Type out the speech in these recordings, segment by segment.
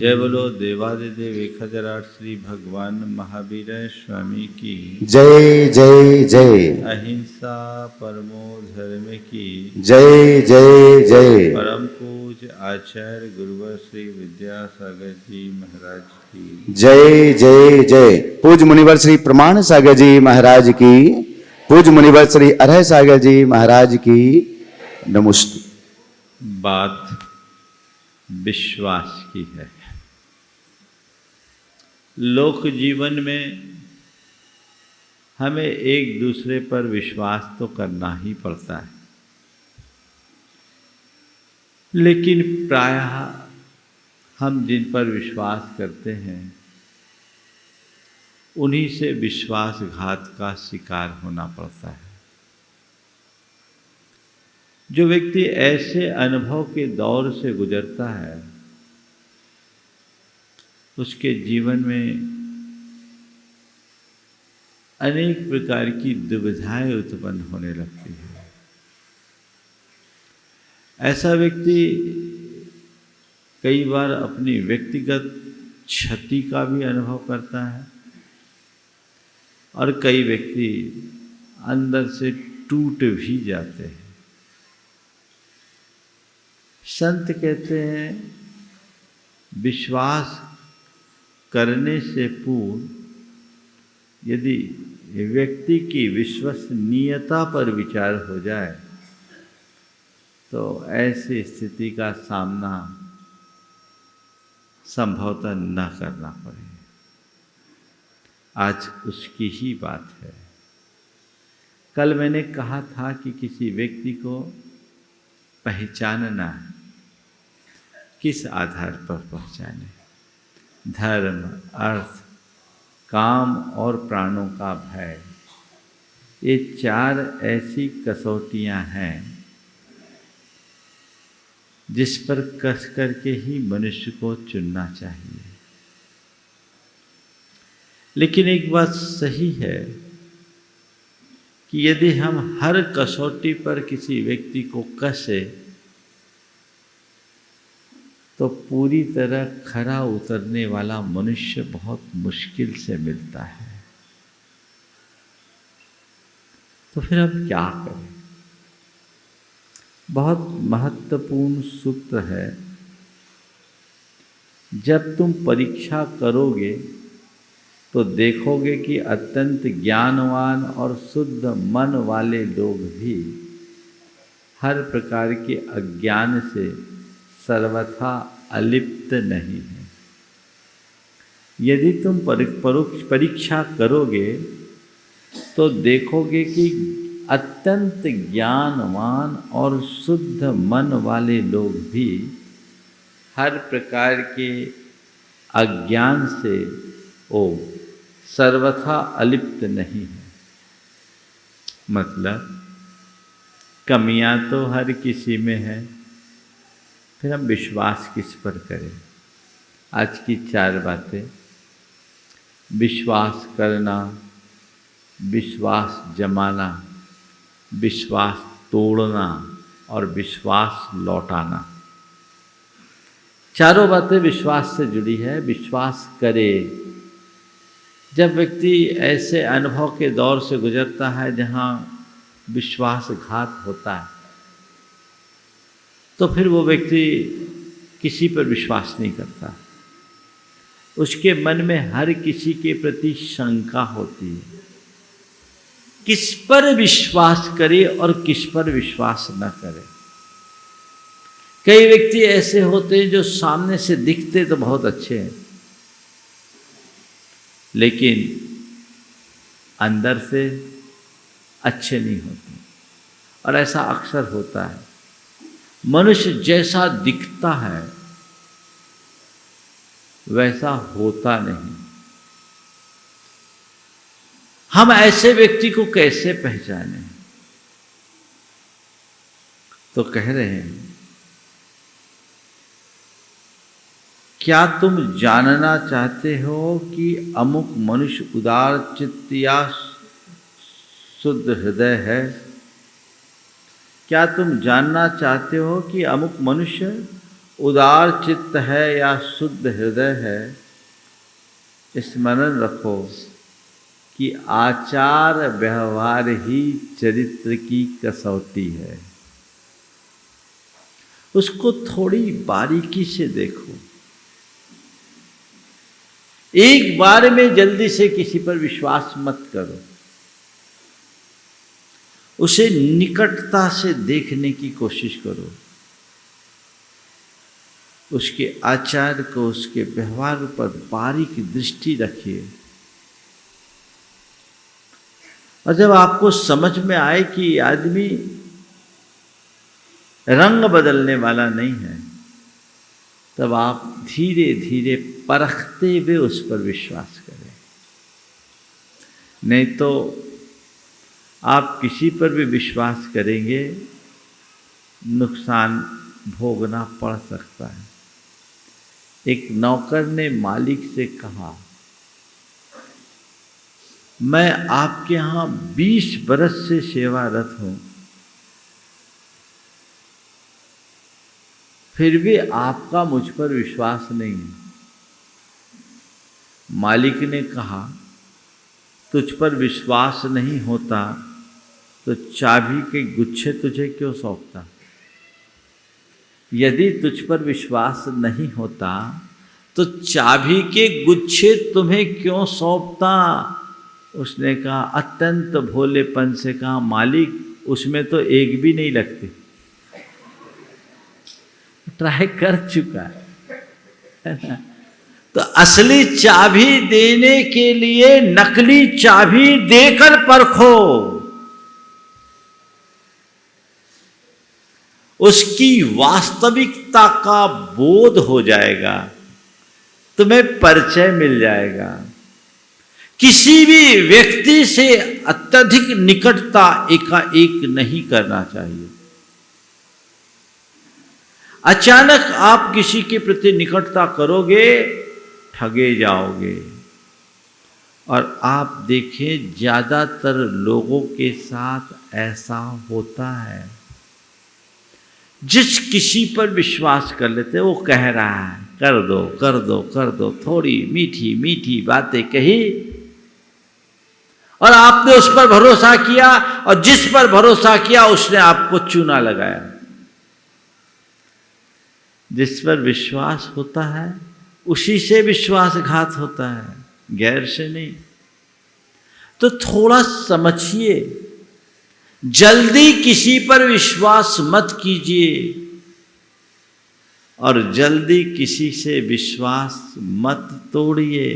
जय बोलो देवादिदेव 1008 श्री भगवान महावीर स्वामी की जय जय जय। अहिंसा परमो धर्म की जय जय जय। परम पूज आचार्य गुरुवर श्री विद्यासागर जी महाराज की जय जय जय। पूज मुनिवर श्री प्रमाण सागर जी महाराज की, पूज मुनिवर श्री अरह सागर जी महाराज की नमस्ते। बात विश्वास की है। लोक जीवन में हमें एक दूसरे पर विश्वास तो करना ही पड़ता है, लेकिन प्रायः हम जिन पर विश्वास करते हैं उन्हीं से विश्वासघात का शिकार होना पड़ता है। जो व्यक्ति ऐसे अनुभव के दौर से गुजरता है उसके जीवन में अनेक प्रकार की दुविधाएं उत्पन्न होने लगती है। ऐसा व्यक्ति कई बार अपनी व्यक्तिगत क्षति का भी अनुभव करता है और कई व्यक्ति अंदर से टूट भी जाते हैं। संत कहते हैं विश्वास करने से पूर्व यदि व्यक्ति की विश्वसनीयता पर विचार हो जाए तो ऐसी स्थिति का सामना संभवतः न करना पड़े। आज उसकी ही बात है। कल मैंने कहा था कि किसी व्यक्ति को पहचानना है, किस आधार पर पहचाने? धर्म, अर्थ, काम और प्राणों का भय, ये चार ऐसी कसौटियां हैं जिस पर कस करके ही मनुष्य को चुनना चाहिए। लेकिन एक बात सही है कि यदि हम हर कसौटी पर किसी व्यक्ति को कसे तो पूरी तरह खरा उतरने वाला मनुष्य बहुत मुश्किल से मिलता है। तो फिर हम क्या करें? बहुत महत्वपूर्ण सूत्र है। जब तुम परीक्षा करोगे तो देखोगे कि अत्यंत ज्ञानवान और शुद्ध मन वाले लोग भी हर प्रकार के अज्ञान से सर्वथा अलिप्त नहीं है। यदि तुम परीक्षा करोगे तो देखोगे कि अत्यंत ज्ञानवान और शुद्ध मन वाले लोग भी हर प्रकार के अज्ञान से सर्वथा अलिप्त नहीं है। मतलब कमियां तो हर किसी में है, फिर हम विश्वास किस पर करें? आज की चार बातें: विश्वास करना, विश्वास जमाना, विश्वास तोड़ना और विश्वास लौटाना। चारों बातें विश्वास से जुड़ी है। विश्वास करे। जब व्यक्ति ऐसे अनुभव के दौर से गुजरता है जहाँ विश्वासघात होता है तो फिर वो व्यक्ति किसी पर विश्वास नहीं करता। उसके मन में हर किसी के प्रति शंका होती है, किस पर विश्वास करे और किस पर विश्वास न करे। कई व्यक्ति ऐसे होते हैं जो सामने से दिखते तो बहुत अच्छे हैं लेकिन अंदर से अच्छे नहीं होते। और ऐसा अक्सर होता है। मनुष्य जैसा दिखता है वैसा होता नहीं। हम ऐसे व्यक्ति को कैसे पहचाने? तो कह रहे हैं, क्या तुम जानना चाहते हो कि अमुक मनुष्य उदार चित्त या शुद्ध हृदय है? क्या तुम जानना चाहते हो कि अमुक मनुष्य उदार चित्त है या शुद्ध हृदय है, स्मरण रखो कि आचार व्यवहार ही चरित्र की कसौटी है। उसको थोड़ी बारीकी से देखो। एक बार में जल्दी से किसी पर विश्वास मत करो। उसे निकटता से देखने की कोशिश करो। उसके आचार को, उसके व्यवहार पर बारीक दृष्टि रखिए। और जब आपको समझ में आए कि आदमी रंग बदलने वाला नहीं है, तब आप धीरे धीरे परखते हुए उस पर विश्वास करें। नहीं तो आप किसी पर भी विश्वास करेंगे, नुकसान भोगना पड़ सकता है। एक नौकर ने मालिक से कहा, मैं आपके यहाँ 20 बरस से सेवारत हूँ, फिर भी आपका मुझ पर विश्वास नहीं है। मालिक ने कहा, तुझ पर विश्वास नहीं होता तो चाबी के गुच्छे तुझे क्यों सौंपता? यदि तुझ पर विश्वास नहीं होता तो चाबी के गुच्छे तुम्हें क्यों सौंपता? उसने कहा, अत्यंत भोलेपन से कहा, मालिक उसमें तो एक भी नहीं लगती। ट्राई कर चुका है। तो असली चाबी देने के लिए नकली चाबी देकर परखो। उसकी वास्तविकता का बोध हो जाएगा, तुम्हें परिचय मिल जाएगा। किसी भी व्यक्ति से अत्यधिक निकटता एकाएक नहीं करना चाहिए। अचानक आप किसी के प्रति निकटता करोगे, ठगे जाओगे। और आप देखें, ज्यादातर लोगों के साथ ऐसा होता है। जिस किसी पर विश्वास कर लेते वो कह रहा है, कर दो कर दो कर दो, थोड़ी मीठी मीठी बातें कही और आपने उस पर भरोसा किया, और जिस पर भरोसा किया उसने आपको चूना लगाया। जिस पर विश्वास होता है उसी से विश्वासघात होता है, गैर से नहीं। तो थोड़ा समझिए, जल्दी किसी पर विश्वास मत कीजिए और जल्दी किसी से विश्वास मत तोड़िए।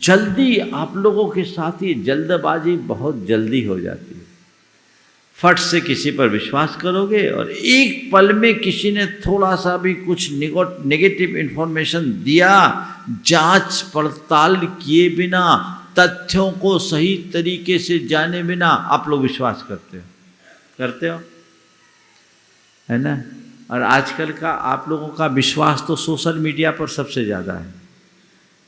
जल्दी आप लोगों के साथ ही जल्दबाजी बहुत जल्दी हो जाती है। फट से किसी पर विश्वास करोगे और एक पल में किसी ने थोड़ा सा भी कुछ नेगेटिव इंफॉर्मेशन दिया, जांच पड़ताल किए बिना, तथ्यों को सही तरीके से जाने बिना आप लोग विश्वास करते हो, है ना। और आजकल का आप लोगों का विश्वास तो सोशल मीडिया पर सबसे ज़्यादा है,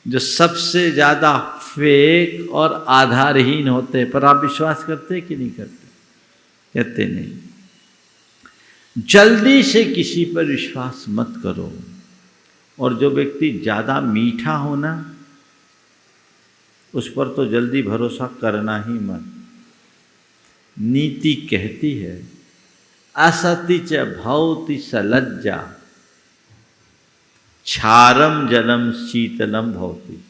जो सबसे ज़्यादा फेक और आधारहीन होते हैं। पर आप विश्वास करते कि नहीं करते? कहते नहीं। जल्दी से किसी पर विश्वास मत करो। और जो व्यक्ति ज़्यादा मीठा हो ना, उस पर तो जल्दी भरोसा करना ही मत। नीति कहती है, असति च भवति सलज्जा, क्षारम जलम शीतलम भवति।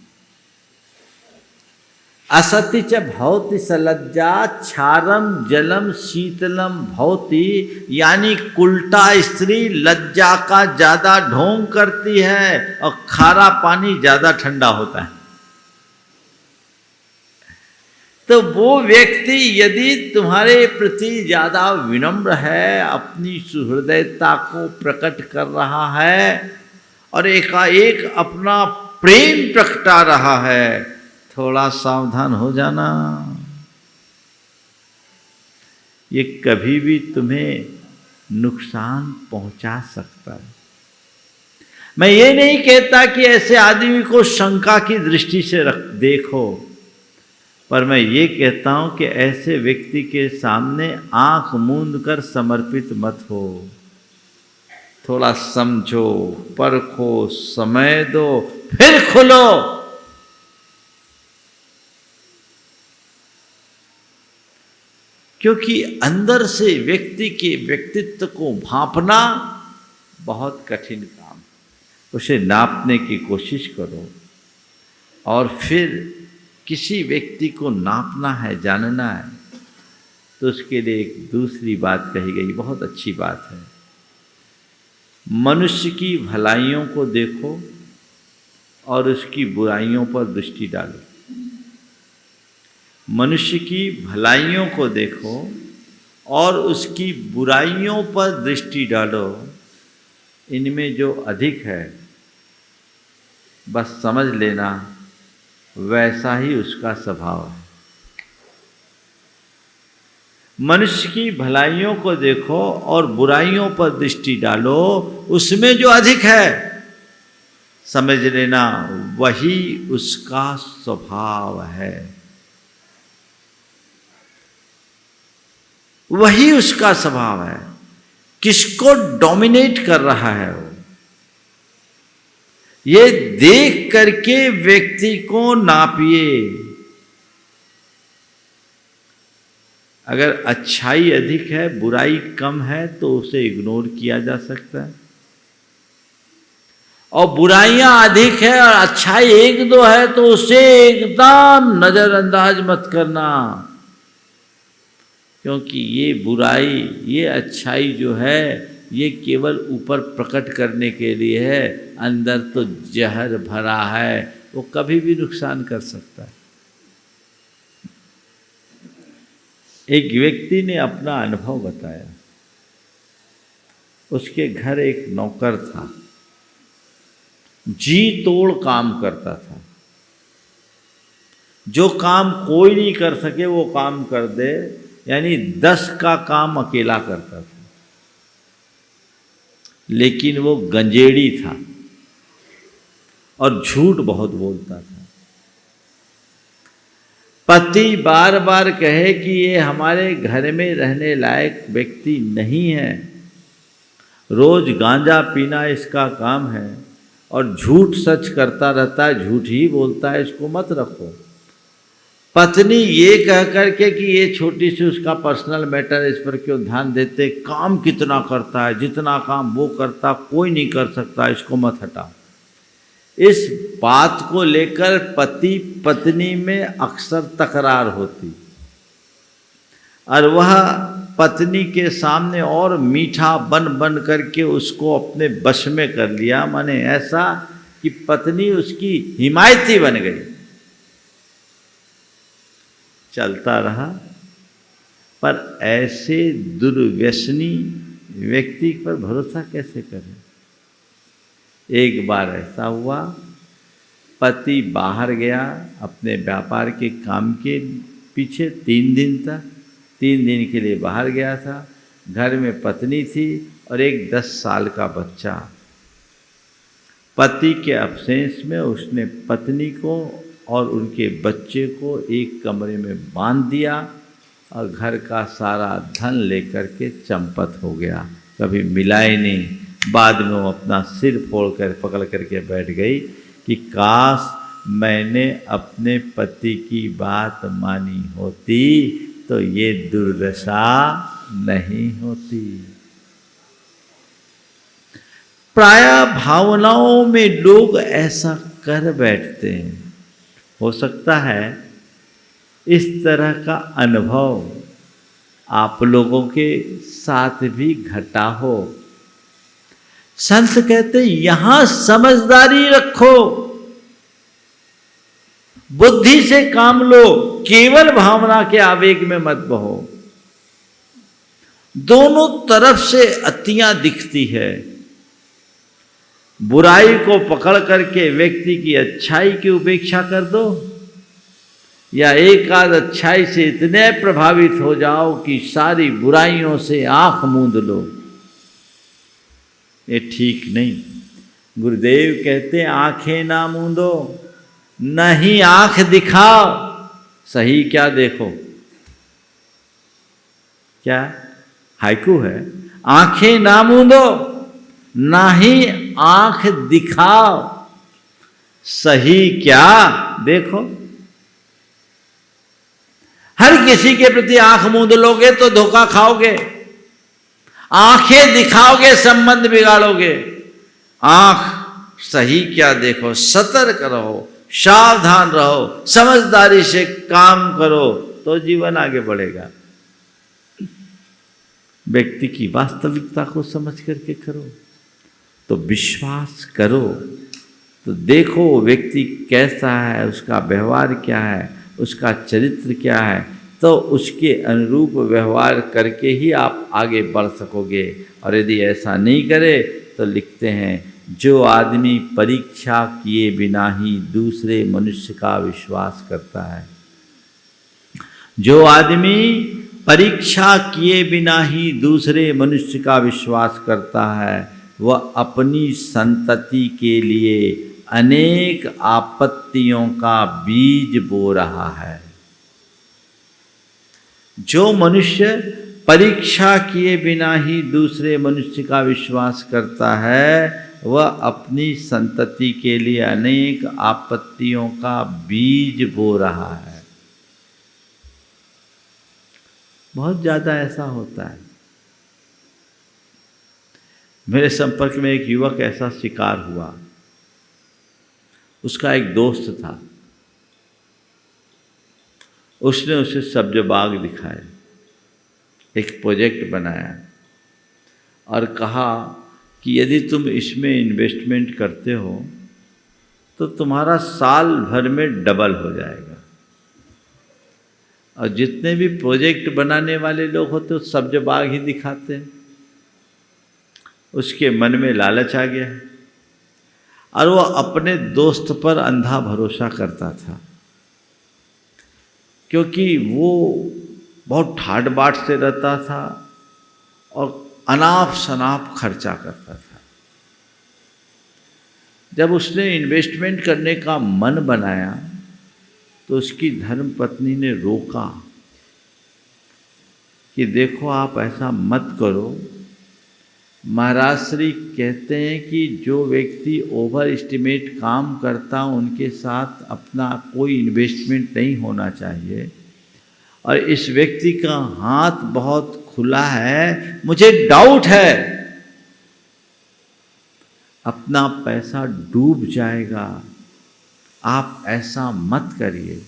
असति च भवति सलज्जा, क्षारम जलम शीतलम भवति। यानी उल्टा स्त्री लज्जा का ज्यादा ढोंग करती है और खारा पानी ज्यादा ठंडा होता है। तो वो व्यक्ति यदि तुम्हारे प्रति ज्यादा विनम्र है, अपनी सुहृदयता को प्रकट कर रहा है और एकाएक अपना प्रेम प्रकटा रहा है, थोड़ा सावधान हो जाना। ये कभी भी तुम्हें नुकसान पहुंचा सकता है। मैं ये नहीं कहता कि ऐसे आदमी को शंका की दृष्टि से देखो, पर मैं ये कहता हूं कि ऐसे व्यक्ति के सामने आंख मूंद कर समर्पित मत हो। थोड़ा समझो, परखो, समय दो, फिर खुलो। क्योंकि अंदर से व्यक्ति के व्यक्तित्व को भांपना बहुत कठिन काम। उसे नापने की कोशिश करो, और फिर किसी व्यक्ति को नापना है, जानना है, तो उसके लिए एक दूसरी बात कही गई, बहुत अच्छी बात है। मनुष्य की भलाइयों को देखो और उसकी बुराइयों पर दृष्टि डालो। मनुष्य की भलाइयों को देखो और उसकी बुराइयों पर दृष्टि डालो। इनमें जो अधिक है बस समझ लेना वैसा ही उसका स्वभाव है। मनुष्य की भलाइयों को देखो और बुराइयों पर दृष्टि डालो, उसमें जो अधिक है समझ लेना वही उसका स्वभाव है, वही उसका स्वभाव है। किसको डोमिनेट कर रहा है वो, ये देख करके व्यक्ति को नापिए। अगर अच्छाई अधिक है, बुराई कम है, तो उसे इग्नोर किया जा सकता है। और बुराइयां अधिक है और अच्छाई एक दो है तो उसे एकदम नजरअंदाज मत करना। क्योंकि ये बुराई, ये अच्छाई जो है, ये केवल ऊपर प्रकट करने के लिए है, अंदर तो जहर भरा है, वो कभी भी नुकसान कर सकता है। एक व्यक्ति ने अपना अनुभव बताया। उसके घर एक नौकर था, जी तोड़ काम करता था। जो काम कोई नहीं कर सके वो काम कर दे, यानी 10 का काम अकेला करता था। लेकिन वो गंजेड़ी था और झूठ बहुत बोलता था। पति बार बार कहे कि ये हमारे घर में रहने लायक व्यक्ति नहीं है, रोज गांजा पीना इसका काम है और झूठ सच करता रहता है, झूठ ही बोलता है, इसको मत रखो। पत्नी ये कह करके कि ये छोटी सी उसका पर्सनल मैटर, इस पर क्यों ध्यान देते, काम कितना करता है, जितना काम वो करता कोई नहीं कर सकता, इसको मत हटा। इस बात को लेकर पति पत्नी में अक्सर तकरार होती, और वह पत्नी के सामने और मीठा बन बन करके उसको अपने वश में कर लिया। माने ऐसा कि पत्नी उसकी हिमायती बन गई। चलता रहा, पर ऐसे दुर्व्यसनी व्यक्ति पर भरोसा कैसे करें। एक बार ऐसा हुआ, पति बाहर गया अपने व्यापार के काम के पीछे 3 दिन तक, 3 दिन के लिए बाहर गया था। घर में पत्नी थी और एक 10 साल का बच्चा। पति के अब्सेंस में उसने पत्नी को और उनके बच्चे को एक कमरे में बांध दिया और घर का सारा धन लेकर के चंपत हो गया, कभी मिला ही नहीं। बाद में वो अपना सिर फोड़ कर पकड़ करके बैठ गई कि काश मैंने अपने पति की बात मानी होती तो ये दुर्दशा नहीं होती। प्रायः भावनाओं में लोग ऐसा कर बैठते हैं। हो सकता है इस तरह का अनुभव आप लोगों के साथ भी घटा हो। संत कहते यहां समझदारी रखो, बुद्धि से काम लो, केवल भावना के आवेग में मत बहो। दोनों तरफ से अतियां दिखती है। बुराई को पकड़ करके व्यक्ति की अच्छाई की उपेक्षा कर दो, या एक आध अच्छाई से इतने प्रभावित हो जाओ कि सारी बुराइयों से आंख मूंद लो। ये ठीक नहीं। गुरुदेव कहते आंखें ना मूंदो, नहीं आंख दिखाओ, सही क्या देखो, क्या हाइकू है, आंखें ना मूंदो ना ही आंख दिखाओ, सही क्या देखो। हर किसी के प्रति आंख मूंद लोगे तो धोखा खाओगे, आंखें दिखाओगे संबंध बिगाड़ोगे। आंख सही क्या देखो, सतर्क रहो, सावधान रहो, समझदारी से काम करो तो जीवन आगे बढ़ेगा। व्यक्ति की वास्तविकता को समझ करके करो तो विश्वास करो तो देखो व्यक्ति कैसा है, उसका व्यवहार क्या है, उसका चरित्र क्या है, तो उसके अनुरूप व्यवहार करके ही आप आगे बढ़ सकोगे। और यदि ऐसा नहीं करे तो लिखते हैं, जो आदमी परीक्षा किए बिना ही दूसरे मनुष्य का विश्वास करता है, जो आदमी परीक्षा किए बिना ही दूसरे मनुष्य का विश्वास करता है, वह अपनी संतति के लिए अनेक आपत्तियों का बीज बो रहा है। जो मनुष्य परीक्षा किए बिना ही दूसरे मनुष्य का विश्वास करता है, वह अपनी संतति के लिए अनेक आपत्तियों का बीज बो रहा है। बहुत ज़्यादा ऐसा होता है। मेरे संपर्क में एक युवक ऐसा शिकार हुआ। उसका एक दोस्त था, उसने उसे सब्ज बाग दिखाए, एक प्रोजेक्ट बनाया और कहा कि यदि तुम इसमें इन्वेस्टमेंट करते हो तो तुम्हारा साल भर में डबल हो जाएगा। और जितने भी प्रोजेक्ट बनाने वाले लोग होते हैं सब्ज बाग ही दिखाते हैं। उसके मन में लालच आ गया और वो अपने दोस्त पर अंधा भरोसा करता था, क्योंकि वो बहुत ठाट बाट से रहता था और अनाप शनाप खर्चा करता था। जब उसने इन्वेस्टमेंट करने का मन बनाया तो उसकी धर्मपत्नी ने रोका कि देखो आप ऐसा मत करो। महाराज श्री कहते हैं कि जो व्यक्ति ओवर एस्टिमेट काम करता उनके साथ अपना कोई इन्वेस्टमेंट नहीं होना चाहिए, और इस व्यक्ति का हाथ बहुत खुला है, मुझे डाउट है अपना पैसा डूब जाएगा, आप ऐसा मत करिए।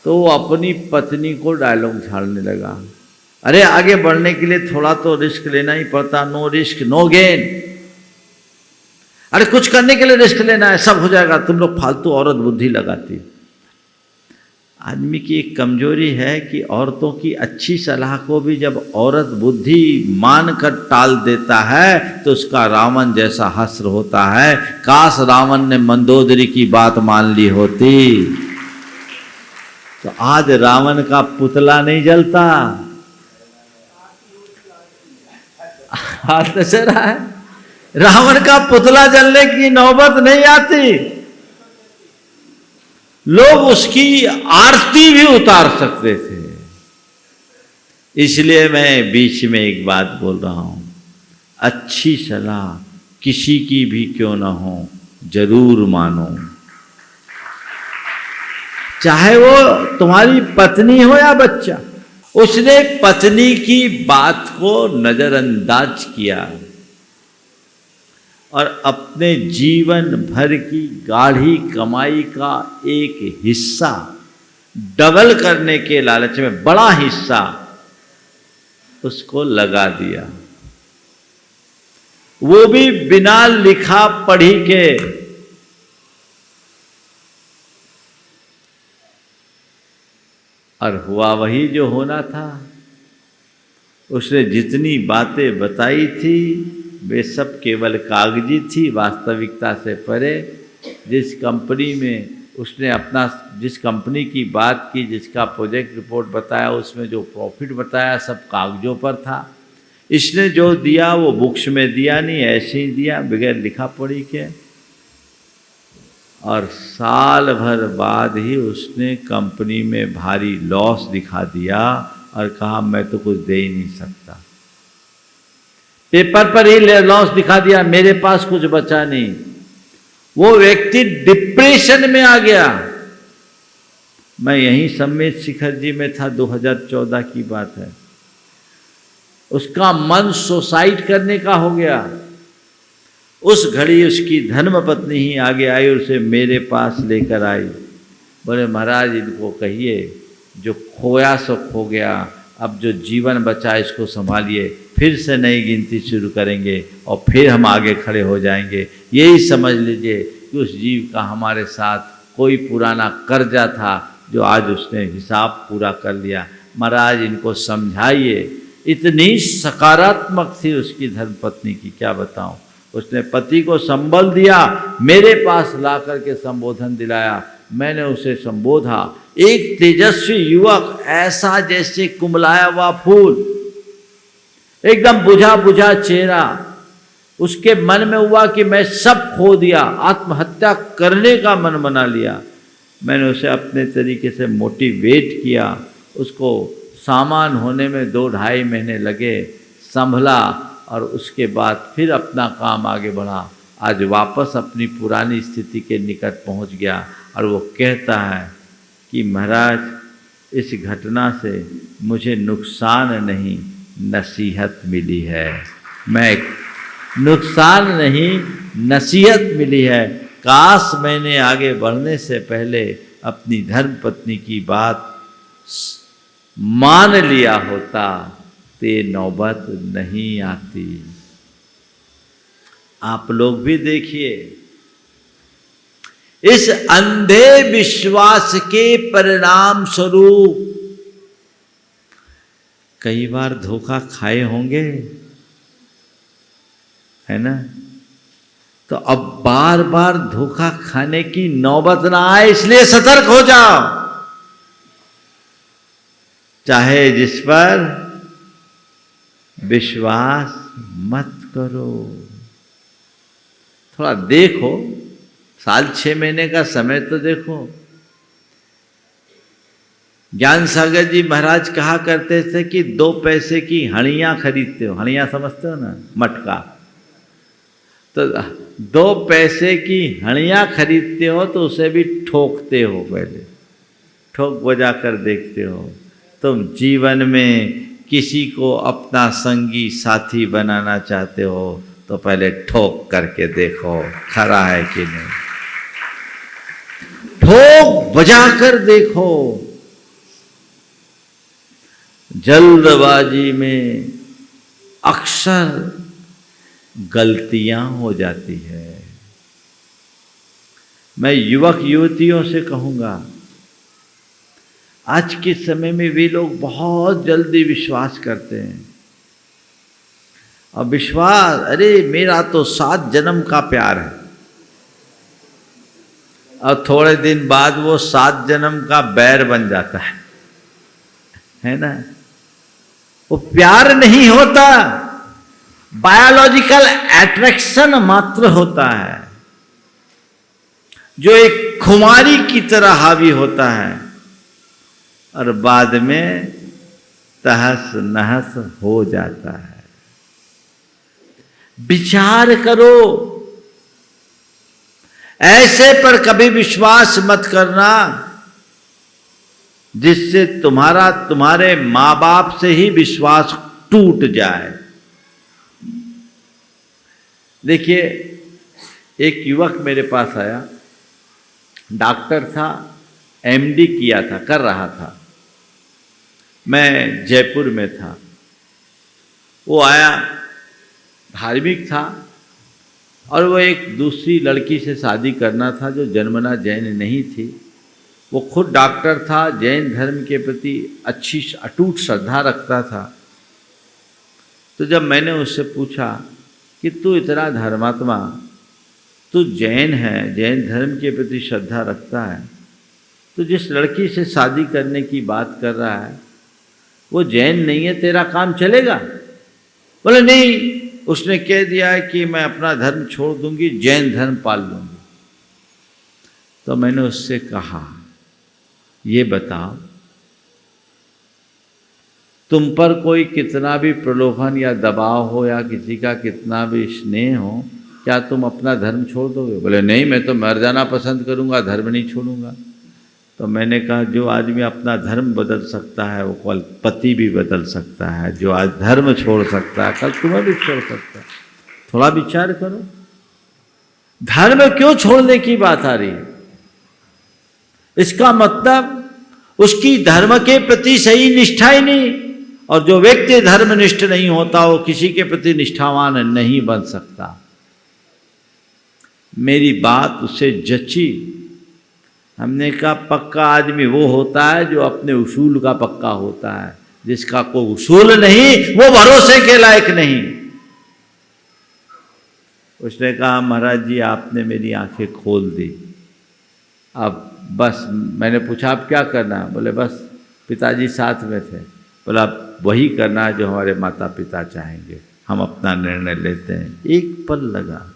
तो वो अपनी पत्नी को डायलॉग झाड़ने लगा, अरे आगे बढ़ने के लिए थोड़ा तो रिस्क लेना ही पड़ता, नो रिस्क नो गेन। अरे कुछ करने के लिए रिस्क लेना है, सब हो जाएगा, तुम लोग फालतू औरत बुद्धि लगाती। आदमी की एक कमजोरी है कि औरतों की अच्छी सलाह को भी जब औरत बुद्धि मानकर टाल देता है तो उसका रावण जैसा हश्र होता है। काश रावण ने मंदोदरी की बात मान ली होती तो आज रावण का पुतला नहीं जलता। हाथ से रहा है, रावण का पुतला जलने की नौबत नहीं आती, लोग उसकी आरती भी उतार सकते थे। इसलिए मैं बीच में एक बात बोल रहा हूं, अच्छी सलाह किसी की भी क्यों ना हो जरूर मानो, चाहे वो तुम्हारी पत्नी हो या बच्चा। उसने पत्नी की बात को नजरअंदाज किया और अपने जीवन भर की गाढ़ी कमाई का एक हिस्सा डबल करने के लालच में बड़ा हिस्सा उसको लगा दिया, वो भी बिना लिखा पढ़ी के। और हुआ वही जो होना था। उसने जितनी बातें बताई थी वे सब केवल कागजी थी, वास्तविकता से परे। जिस कंपनी में उसने अपना, जिस कंपनी की बात की, जिसका प्रोजेक्ट रिपोर्ट बताया, उसमें जो प्रॉफिट बताया सब कागजों पर था। इसने जो दिया वो बुक्स में दिया नहीं, ऐसे ही दिया बगैर लिखा पढ़ी के। और साल भर बाद ही उसने कंपनी में भारी लॉस दिखा दिया और कहा मैं तो कुछ दे ही नहीं सकता। पेपर पर ही लॉस दिखा दिया, मेरे पास कुछ बचा नहीं। वो व्यक्ति डिप्रेशन में आ गया। मैं यहीं सम्मेत शिखर जी में था, 2014 की बात है। उसका मन सुसाइड करने का हो गया। उस घड़ी उसकी धर्मपत्नी ही आगे आई और उसे मेरे पास लेकर आई। बोले महाराज इनको कहिए जो खोया सो खो गया, अब जो जीवन बचा इसको संभालिए, फिर से नई गिनती शुरू करेंगे और फिर हम आगे खड़े हो जाएंगे। यही समझ लीजिए कि उस जीव का हमारे साथ कोई पुराना कर्जा था जो आज उसने हिसाब पूरा कर लिया। महाराज इनको समझाइए। इतनी सकारात्मक थी उसकी धर्मपत्नी की, क्या बताऊं। उसने पति को संबल दिया, मेरे पास ला करके संबोधन दिलाया। मैंने उसे संबोधा। एक तेजस्वी युवक, ऐसा जैसे कुमलाया हुआ फूल, एकदम बुझा बुझा चेहरा। उसके मन में हुआ कि मैं सब खो दिया, आत्महत्या करने का मन बना लिया। मैंने उसे अपने तरीके से मोटिवेट किया। उसको सामान होने में 2-2.5 महीने लगे, संभला और उसके बाद फिर अपना काम आगे बढ़ा। आज वापस अपनी पुरानी स्थिति के निकट पहुंच गया और वो कहता है कि महाराज इस घटना से मुझे नुकसान नहीं नसीहत मिली है। मैं नुकसान नहीं नसीहत मिली है। काश मैंने आगे बढ़ने से पहले अपनी धर्मपत्नी की बात मान लिया होता तो ये नौबत नहीं आती। आप लोग भी देखिए, इस अंधे विश्वास के परिणाम स्वरूप कई बार धोखा खाए होंगे, है ना। तो अब बार बार धोखा खाने की नौबत ना आए, इसलिए सतर्क हो जाओ। चाहे जिस पर विश्वास मत करो। थोड़ा देखो, 6 महीने का समय तो देखो। ज्ञान सागर जी महाराज कहा करते थे कि 2 पैसे की हणियां खरीदते हो। हणियां समझते हो ना, मटका। तो 2 पैसे की हणियां खरीदते हो तो उसे भी ठोकते हो, पहले ठोक बजा कर देखते हो। तुम जीवन में किसी को अपना संगी साथी बनाना चाहते हो तो पहले ठोक करके देखो खरा है कि नहीं। ठोक बजा कर देखो। जल्दबाजी में अक्सर गलतियां हो जाती है। मैं युवक युवतियों से कहूंगा, आज के समय में वे लोग बहुत जल्दी विश्वास करते हैं। और विश्वास, अरे मेरा तो 7 जन्म का प्यार है, और थोड़े दिन बाद वो 7 जन्म का बैर बन जाता है ना। वो प्यार नहीं होता, बायोलॉजिकल अट्रैक्शन मात्र होता है, जो एक खुमारी की तरह हावी होता है और बाद में तहस नहस हो जाता है। विचार करो, ऐसे पर कभी विश्वास मत करना जिससे तुम्हारे मां बाप से ही विश्वास टूट जाए। देखिए, एक युवक मेरे पास आया, डॉक्टर था, एमडी किया था, कर रहा था। मैं जयपुर में था। वो आया, धार्मिक था और वो एक दूसरी लड़की से शादी करना था जो जन्मना जैन नहीं थी। वो खुद डॉक्टर था, जैन धर्म के प्रति अच्छी अटूट श्रद्धा रखता था। तो जब मैंने उससे पूछा कि तू इतना धर्मात्मा, तू जैन है, जैन धर्म के प्रति श्रद्धा रखता है, तो जिस लड़की से शादी करने की बात कर रहा है वो जैन नहीं है, तेरा काम चलेगा? बोले नहीं, उसने कह दिया है कि मैं अपना धर्म छोड़ दूंगी, जैन धर्म पाल लूंगी। तो मैंने उससे कहा, ये बताओ, तुम पर कोई कितना भी प्रलोभन या दबाव हो या किसी का कितना भी स्नेह हो, क्या तुम अपना धर्म छोड़ दोगे? बोले नहीं, मैं तो मर जाना पसंद करूंगा, धर्म नहीं छोड़ूंगा। तो मैंने कहा, जो आदमी अपना धर्म बदल सकता है वो कल पति भी बदल सकता है। जो आज धर्म छोड़ सकता है कल तुम्हें भी छोड़ सकता है। थोड़ा विचार करो, धर्म क्यों छोड़ने की बात आ रही है? इसका मतलब उसकी धर्म के प्रति सही निष्ठा ही नहीं। और जो व्यक्ति धर्मनिष्ठ नहीं होता वो किसी के प्रति निष्ठावान नहीं बन सकता। मेरी बात उसे जची। हमने कहा, पक्का आदमी वो होता है जो अपने उसूल का पक्का होता है। जिसका कोई उसूल नहीं वो भरोसे के लायक नहीं। उसने कहा, महाराज जी आपने मेरी आंखें खोल दी। अब बस मैंने पूछा, आप क्या करना है? बोले बस पिताजी साथ में थे। बोला वही करना है जो हमारे माता पिता चाहेंगे, हम अपना निर्णय लेते हैं। एक पल लगा।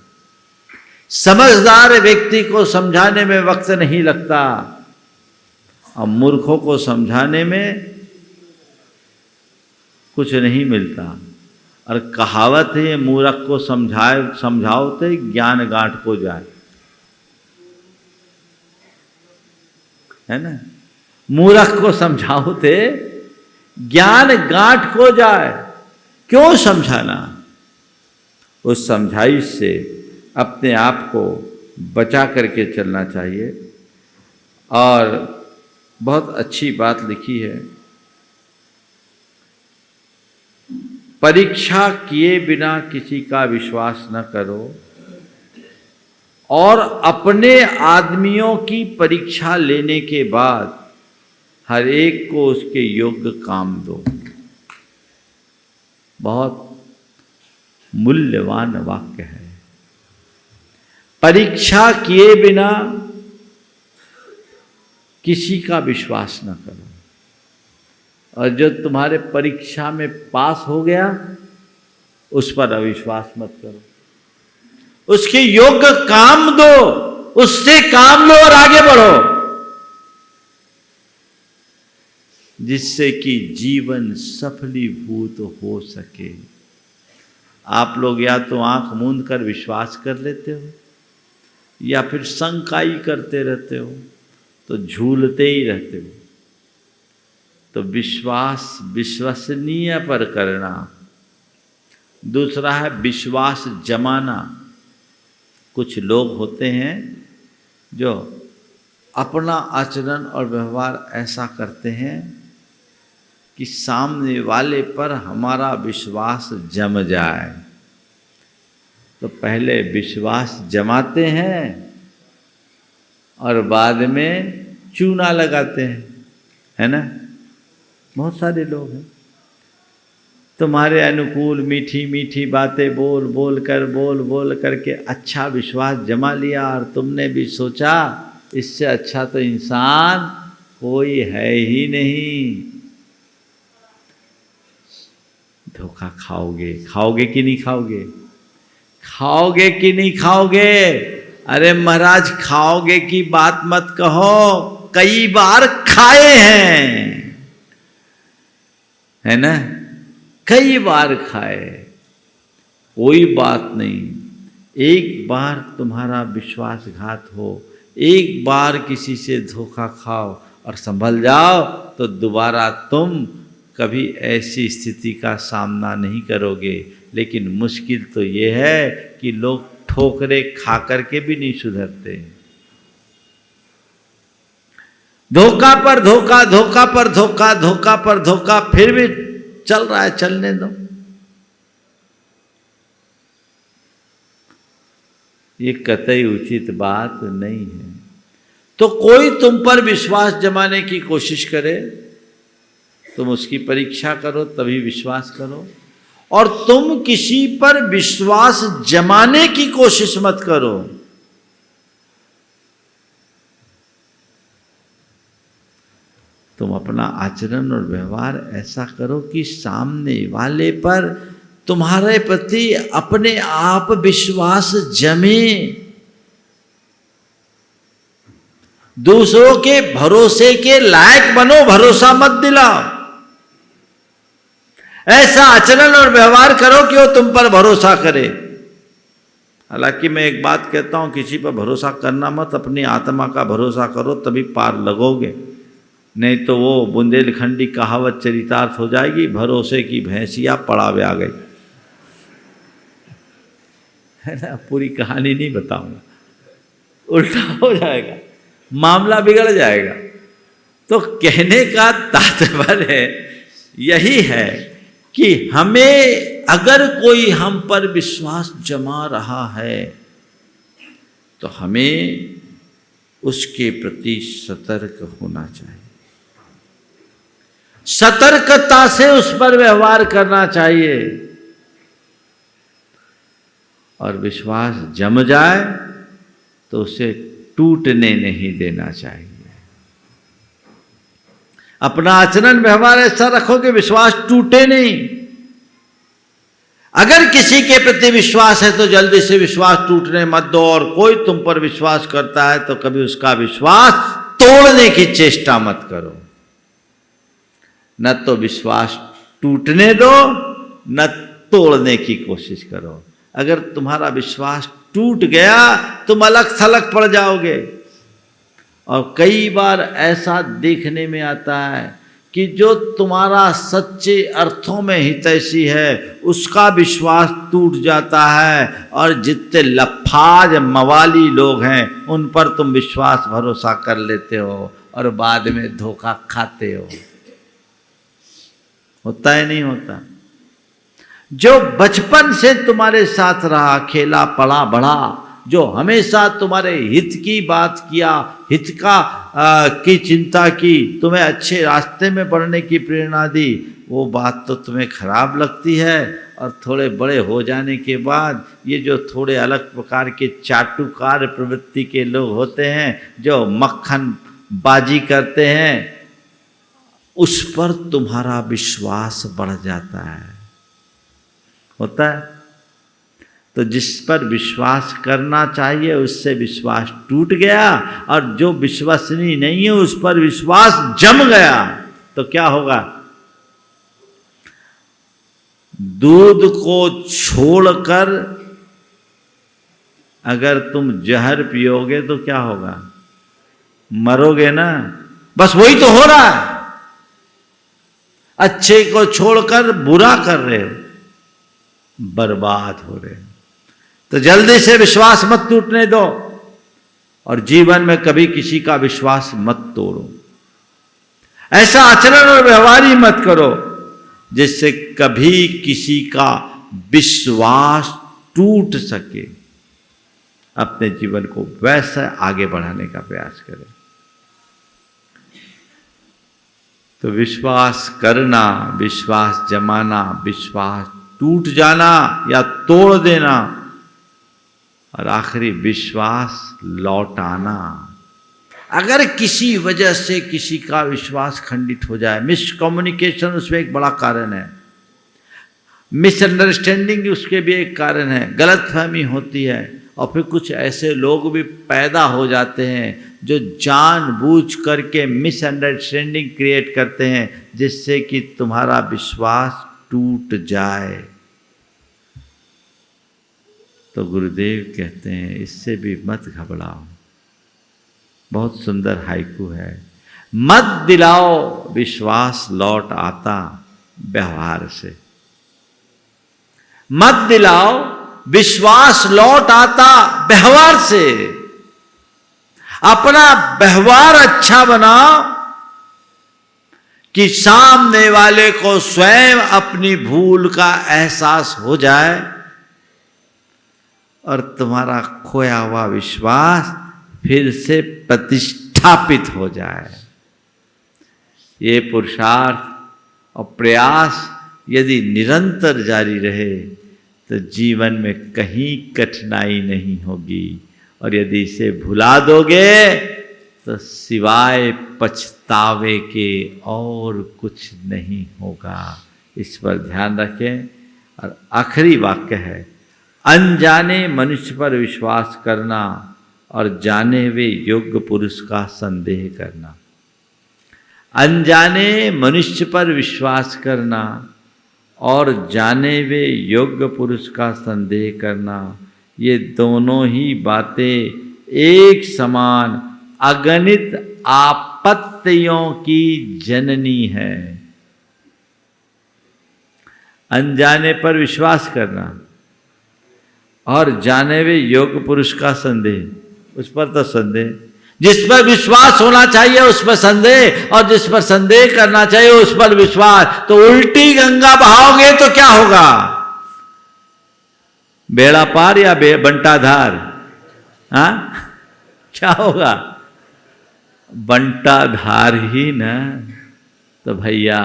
समझदार व्यक्ति को समझाने में वक्त नहीं लगता और मूर्खों को समझाने में कुछ नहीं मिलता। और कहावत है, मूर्ख को समझाओ तो ज्ञान गांठ को जाए, है ना? मूर्ख को समझाओ तो ज्ञान गांठ को जाए। क्यों समझाना? उस समझाइश से अपने आप को बचा करके चलना चाहिए। और बहुत अच्छी बात लिखी है, परीक्षा किए बिना किसी का विश्वास न करो और अपने आदमियों की परीक्षा लेने के बाद हर एक को उसके योग्य काम दो। बहुत मूल्यवान वाक्य है। परीक्षा किए बिना किसी का विश्वास न करो, और जो तुम्हारे परीक्षा में पास हो गया उस पर अविश्वास मत करो। उसके योग्य काम दो, उससे काम लो और आगे बढ़ो, जिससे कि जीवन सफलीभूत हो सके। आप लोग या तो आंख मूंद कर विश्वास कर लेते हो या फिर शंकाई करते रहते हो, तो झूलते ही रहते हो। तो विश्वास विश्वसनीय पर करना। दूसरा है विश्वास जमाना। कुछ लोग होते हैं जो अपना आचरण और व्यवहार ऐसा करते हैं कि सामने वाले पर हमारा विश्वास जम जाए। तो पहले विश्वास जमाते हैं और बाद में चूना लगाते हैं, है ना? बहुत सारे लोग हैं, तुम्हारे अनुकूल मीठी मीठी बातें बोल बोल करके अच्छा विश्वास जमा लिया, और तुमने भी सोचा इससे अच्छा तो इंसान कोई है ही नहीं। धोखा खाओगे। खाओगे कि नहीं खाओगे? खाओगे कि नहीं खाओगे? अरे महाराज, खाओगे की बात मत कहो, कई बार खाए हैं, है ना? कई बार खाए, कोई बात नहीं। एक बार तुम्हारा विश्वासघात हो, एक बार किसी से धोखा खाओ और संभल जाओ, तो दोबारा तुम कभी ऐसी स्थिति का सामना नहीं करोगे। लेकिन मुश्किल तो ये है कि लोग ठोकरे खा करके भी नहीं सुधरते। धोखा पर धोखा, धोखा पर धोखा, धोखा पर धोखा, फिर भी चल रहा है, चलने दो। ये कतई उचित बात नहीं है। तो कोई तुम पर विश्वास जमाने की कोशिश करे, तुम उसकी परीक्षा करो, तभी विश्वास करो। और तुम किसी पर विश्वास जमाने की कोशिश मत करो। तुम अपना आचरण और व्यवहार ऐसा करो कि सामने वाले पर तुम्हारे प्रति अपने आप विश्वास जमे। दूसरों के भरोसे के लायक बनो, भरोसा मत दिलाओ। ऐसा आचरण और व्यवहार करो कि वो तुम पर भरोसा करे। हालांकि मैं एक बात कहता हूं, किसी पर भरोसा करना मत, अपनी आत्मा का भरोसा करो, तभी पार लगोगे। नहीं तो वो बुंदेलखंडी कहावत चरितार्थ हो जाएगी, भरोसे की भैंसिया पड़ावे आ गई, है ना। पूरी कहानी नहीं बताऊंगा, उल्टा हो जाएगा, मामला बिगड़ जाएगा। तो कहने का तात्पर्य यही है कि हमें अगर कोई हम पर विश्वास जमा रहा है तो हमें उसके प्रति सतर्क होना चाहिए, सतर्कता से उस पर व्यवहार करना चाहिए। और विश्वास जम जाए तो उसे टूटने नहीं देना चाहिए। अपना आचरण व्यवहार ऐसा रखो कि विश्वास टूटे नहीं। अगर किसी के प्रति विश्वास है तो जल्दी से विश्वास टूटने मत दो, और कोई तुम पर विश्वास करता है तो कभी उसका विश्वास तोड़ने की चेष्टा मत करो। न तो विश्वास टूटने दो, न तोड़ने की कोशिश करो। अगर तुम्हारा विश्वास टूट गया तुम अलग थलग पड़ जाओगे। और कई बार ऐसा देखने में आता है कि जो तुम्हारा सच्चे अर्थों में हितैषी है उसका विश्वास टूट जाता है, और जितने लफाज मवाली लोग हैं उन पर तुम विश्वास भरोसा कर लेते हो और बाद में धोखा खाते हो। होता है नहीं होता? जो बचपन से तुम्हारे साथ रहा, खेला पला बढ़ा, जो हमेशा तुम्हारे हित की बात किया, हित की चिंता की, तुम्हें अच्छे रास्ते में बढ़ने की प्रेरणा दी, वो बात तो तुम्हें खराब लगती है। और थोड़े बड़े हो जाने के बाद ये जो थोड़े अलग प्रकार के चाटुकार प्रवृत्ति के लोग होते हैं, जो मक्खन बाजी करते हैं, उस पर तुम्हारा विश्वास बढ़ जाता है। होता है? तो जिस पर विश्वास करना चाहिए उससे विश्वास टूट गया, और जो विश्वसनीय नहीं है उस पर विश्वास जम गया, तो क्या होगा? दूध को छोड़कर अगर तुम जहर पियोगे तो क्या होगा? मरोगे ना। बस वही तो हो रहा है। अच्छे को छोड़कर बुरा कर रहे हो, बर्बाद हो रहे हो। तो जल्दी से विश्वास मत टूटने दो, और जीवन में कभी किसी का विश्वास मत तोड़ो। ऐसा आचरण और व्यवहार ही मत करो जिससे कभी किसी का विश्वास टूट सके। अपने जीवन को वैसे आगे बढ़ाने का प्रयास करें। तो विश्वास करना, विश्वास जमाना, विश्वास टूट जाना या तोड़ देना, और आखिरी विश्वास लौटाना। अगर किसी वजह से किसी का विश्वास खंडित हो जाए, मिसकम्युनिकेशन उसमें एक बड़ा कारण है, मिसअंडरस्टैंडिंग उसके भी एक कारण है, गलतफहमी होती है, और फिर कुछ ऐसे लोग भी पैदा हो जाते हैं जो जानबूझ करके मिसअंडरस्टैंडिंग क्रिएट करते हैं जिससे कि तुम्हारा विश्वास टूट जाए। तो गुरुदेव कहते हैं इससे भी मत घबराओ। बहुत सुंदर हाइकू है। मत दिलाओ विश्वास लौट आता व्यवहार से। मत दिलाओ विश्वास लौट आता व्यवहार से। अपना व्यवहार अच्छा बनाओ कि सामने वाले को स्वयं अपनी भूल का एहसास हो जाए और तुम्हारा खोया हुआ विश्वास फिर से प्रतिष्ठापित हो जाए। ये पुरुषार्थ और प्रयास यदि निरंतर जारी रहे तो जीवन में कहीं कठिनाई नहीं होगी, और यदि इसे भुला दोगे तो सिवाय पछतावे के और कुछ नहीं होगा। इस पर ध्यान रखें। और आखिरी वाक्य है, अनजाने मनुष्य पर विश्वास करना और जाने हुए योग्य पुरुष का संदेह करना। अनजाने मनुष्य पर विश्वास करना और जाने हुए योग्य पुरुष का संदेह करना, ये दोनों ही बातें एक समान अगणित आपत्तियों की जननी है। अनजाने पर विश्वास करना और जाने हुए योग्य पुरुष का संदेह, उस पर तो संदेह, जिस पर विश्वास होना चाहिए उस पर संदेह, और जिस पर संदेह करना चाहिए उस पर विश्वास, तो उल्टी गंगा बहाओगे तो क्या होगा? बेड़ा पार या बंटाधार? हाँ, क्या होगा? बंटाधार ही ना। तो भैया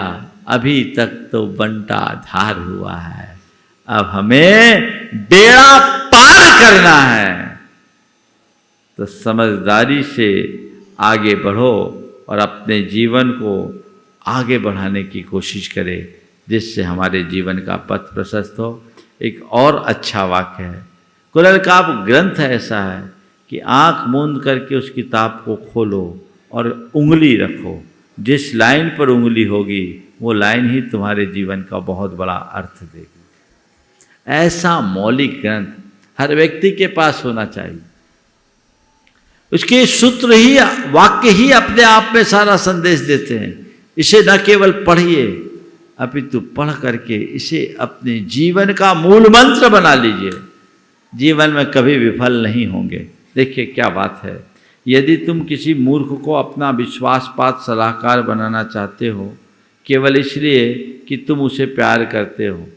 अभी तक तो बंटाधार हुआ है, अब हमें बेड़ा पार करना है। तो समझदारी से आगे बढ़ो और अपने जीवन को आगे बढ़ाने की कोशिश करें, जिससे हमारे जीवन का पथ प्रशस्त हो। एक और अच्छा वाक्य है, कुरल का ग्रंथ ऐसा है कि आंख मूंद करके उस किताब को खोलो और उंगली रखो, जिस लाइन पर उंगली होगी वो लाइन ही तुम्हारे जीवन का बहुत बड़ा अर्थ देगी। ऐसा मौलिक ग्रंथ हर व्यक्ति के पास होना चाहिए। उसके सूत्र ही, वाक्य ही अपने आप में सारा संदेश देते हैं। इसे न केवल पढ़िए अपितु पढ़ करके इसे अपने जीवन का मूल मंत्र बना लीजिए। जीवन में कभी विफल नहीं होंगे। देखिए क्या बात है, यदि तुम किसी मूर्ख को अपना विश्वासपात सलाहकार बनाना चाहते हो केवल इसलिए कि तुम उसे प्यार करते हो,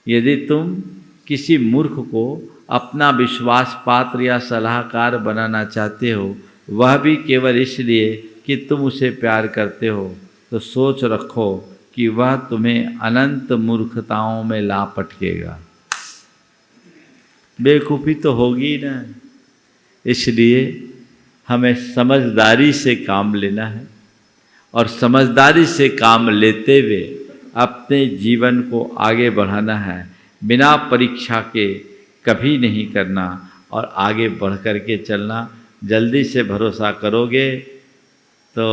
यदि तुम किसी मूर्ख को अपना विश्वास पात्र या सलाहकार बनाना चाहते हो, वह भी केवल इसलिए कि तुम उसे प्यार करते हो, तो सोच रखो कि वह तुम्हें अनंत मूर्खताओं में ला पटकेगा। बेवकूफ़ी तो होगी ना। इसलिए हमें समझदारी से काम लेना है और समझदारी से काम लेते हुए अपने जीवन को आगे बढ़ाना है। बिना परीक्षा के कभी नहीं करना और आगे बढ़ कर के चलना। जल्दी से भरोसा करोगे तो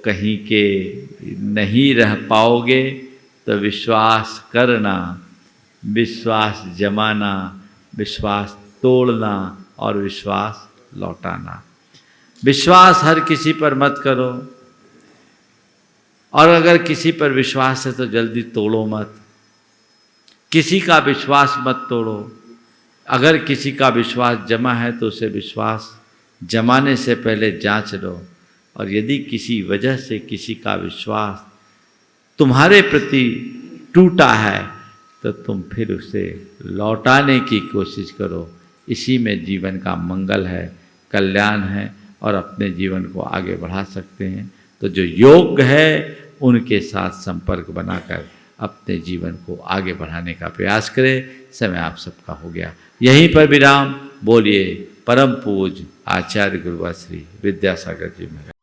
कहीं के नहीं रह पाओगे, तो विश्वास करना, विश्वास जमाना, विश्वास तोड़ना और विश्वास लौटाना। विश्वास हर किसी पर मत करो, और अगर किसी पर विश्वास है तो जल्दी तोड़ो मत। किसी का विश्वास मत तोड़ो। अगर किसी का विश्वास जमा है तो उसे विश्वास जमाने से पहले जांच लो, और यदि किसी वजह से किसी का विश्वास तुम्हारे प्रति टूटा है तो तुम फिर उसे लौटाने की कोशिश करो। इसी में जीवन का मंगल है, कल्याण है, और अपने जीवन को आगे बढ़ा सकते हैं। तो जो योग्य है उनके साथ संपर्क बनाकर अपने जीवन को आगे बढ़ाने का प्रयास करें। समय आप सबका हो गया। यहीं पर विराम। बोलिए परम पूज्य आचार्य गुरुवर श्री विद्यासागर जी महाराज।